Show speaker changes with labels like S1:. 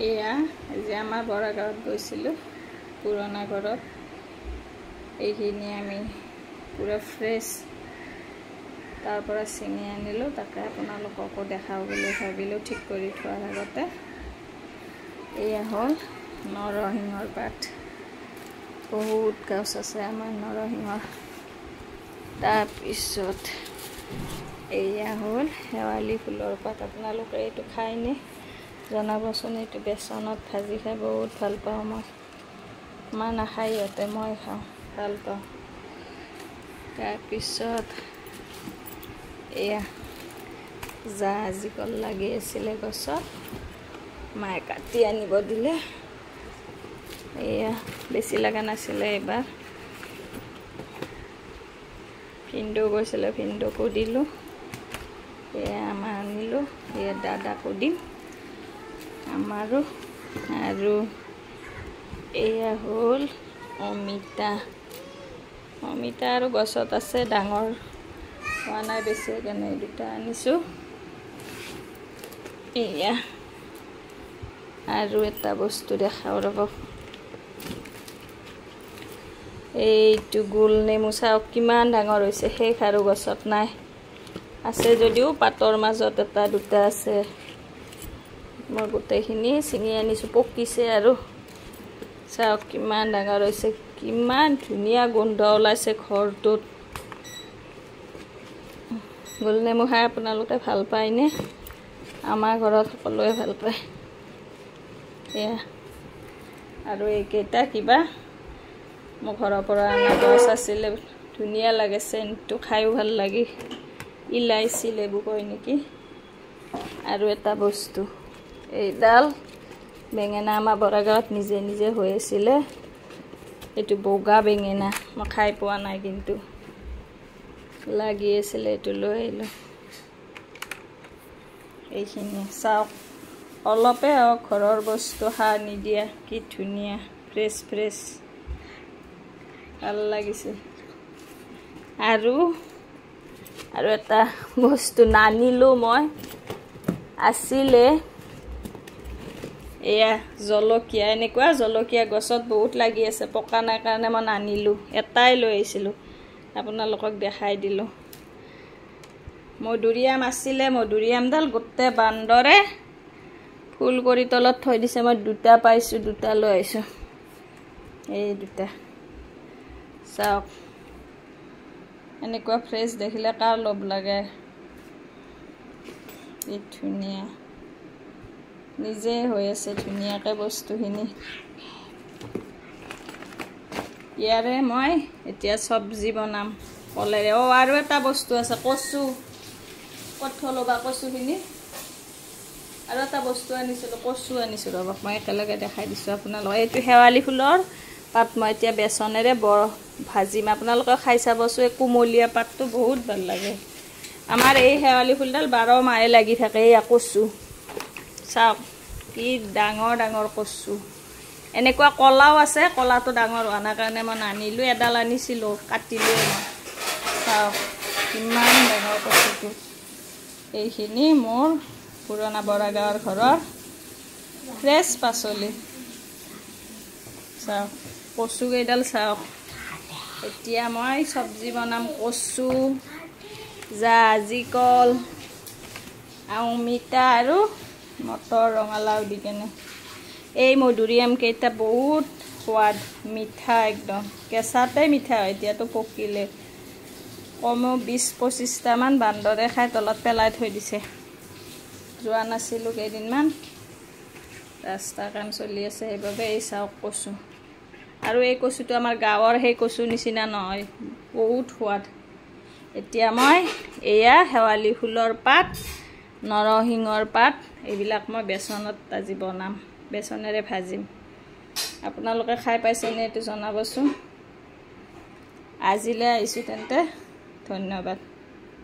S1: এয়া যে আমাৰ বৰাগাঁৱত গৈছিলোঁ পুৰণা ঘৰত এইখিনি আমি পুৰা ফ্ৰেছ তাৰ পৰা ছিঙি আনিলোঁ তাকে আপোনালোককো দেখাওঁ বুলি ভাবিলোঁ ঠিক কৰি থোৱাৰ আগতে এয়া হ'ল নৰসিংহৰ পাত বহুত গছ আছে আমাৰ নৰসিংহৰ তাৰপিছত এয়া হ'ল শেৱালি ফুলৰ পাত আপোনালোকে এইটো খায়নে জনাবচোন এইটো বেচনত ভাজি খাই বহুত ভাল পাওঁ মই মা নাখায় ইহঁতে মই খাওঁ ভাল পাওঁ তাৰপিছত এয়া জাহাজী কল লাগি আছিলে গছত মায়ে কাটি আনিব দিলে এয়া বেছি লগা নাছিলে এইবাৰ ভিনদেউ গৈছিলে ভিনদেউকো দিলোঁ এয়া আমাৰ আনিলোঁ এয়া দাদাকো দিম আমাৰো আৰু এয়া হ'ল অমিতা অমিতা আৰু গছত আছে ডাঙৰ হোৱা নাই বেছি সেইকাৰণে এই দুটা আনিছোঁ এয়া আৰু এটা বস্তু দেখাওঁ ৰ'ব এইটো গোল নেমু চাওক কিমান ডাঙৰ হৈছে শেষ আৰু গছত নাই আছে যদিও পাতৰ মাজত এটা দুটা আছে মই গোটেইখিনি ছিঙি আনিছোঁ পকিছে আৰু চাওক কিমান ডাঙৰ হৈছে কিমান ধুনীয়া গোন্ধ ওলাইছে ঘৰটোত গোল নেমু খাই আপোনালোকে ভাল পায়নে আমাৰ ঘৰত সকলোৱে ভাল পায় এয়া আৰু এইকেইটা কিবা মোৰ ঘৰৰ পৰা অনা গছ আছিলে ধুনীয়া লাগে চেণ্টটো খায়ো ভাল লাগে ইলাইচি লেবু কয় নেকি আৰু এটা বস্তু এইডাল বেঙেনা আমাৰ বৰাগাঁৱত নিজে নিজে হৈ আছিলে এইটো বগা বেঙেনা মই খাই পোৱা নাই কিন্তু লাগি আছিলে এইটো লৈ আহিলোঁ এইখিনি চাওক অলপে হওক ঘৰৰ বস্তু সাৰ নিদিয়া কি ধুনীয়া ফ্ৰেছ ফ্ৰেছ ভাল লাগিছে আৰু এটা বস্তু নানিলোঁ মই আছিলে এয়া জলকীয়া এনেকুৱা জলকীয়া গছত বহুত লাগি আছে পকা নাই কাৰণে মই নানিলোঁ এটাই লৈ আহিছিলোঁ আপোনালোকক দেখাই দিলোঁ মধুৰিআম আছিলে মধুৰিআমডাল গোটেই বান্দৰে ফুল কৰি তলত থৈ দিছে মই দুটা পাইছোঁ দুটা লৈ আহিছোঁ এই দুটা চাওক এনেকুৱা ফ্ৰেছ দেখিলে কাৰ লোভ লাগে কি ধুনীয়া নিজে হৈ আছে ধুনীয়াকৈ বস্তুখিনি ইয়াৰে মই এতিয়া চব্জি বনাম কলেৰে আৰু এটা বস্তু আছে কচু ক'ত থ'লোঁ বা কচুখিনি আৰু এটা বস্তু আনিছিলোঁ কচু আনিছোঁ ৰ'ব মই একেলগে দেখাই দিছোঁ আপোনালোকক এইটো শেৱালি ফুলৰ পাত মই এতিয়া বেচনেৰে ভাজিম আপোনালোকে খাই চাবচোন এই কুমলীয়া পাতটো বহুত ভাল লাগে আমাৰ এই শেৱালি ফুলডাল 12 মাহে লাগি থাকে এয়া কচু চাওক কি ডাঙৰ ডাঙৰ কচু এনেকুৱা কলাও আছে কলাটো ডাঙৰ হোৱা নাই কাৰণে মই নানিলোঁ এডাল আনিছিলোঁ কাটিলোঁ মই চাওক কিমান ডাঙৰ কচুটো এইখিনি মোৰ পুৰণা বৰাগাঁৱৰ ঘৰৰ ফ্ৰেছ পাচলি চাওক কচু কেইডাল চাওক এতিয়া মই চব্জি বনাম কচু জাহাজী কল অমিতা আৰু মটৰ ৰঙালাও দি কেনে এই মধুৰিআম কেইটা বহুত সোৱাদ মিঠা একদম কেঁচাতে মিঠা হয় এতিয়াতো পকিলে কমেও 20-25টামান বান্দৰে খাই তলত পেলাই থৈ দিছে যোৱা নাছিলোঁ কেইদিনমান ৰাস্তা কাম চলি আছে সেইবাবে এই চাওক কচু আৰু এই কচুটো আমাৰ গাঁৱৰ সেই কচু নিচিনা নহয় বহুত সোৱাদ এতিয়া মই এয়া শেৱালি ফুলৰ পাত নৰসিংহৰ পাত এইবিলাক মই বেচনত আজি বনাম বেচনেৰে ভাজিম আপোনালোকে খাই পাইছেনে এইটো জনাবচোন আজিলৈ আহিছোঁ তেন্তে ধন্যবাদ।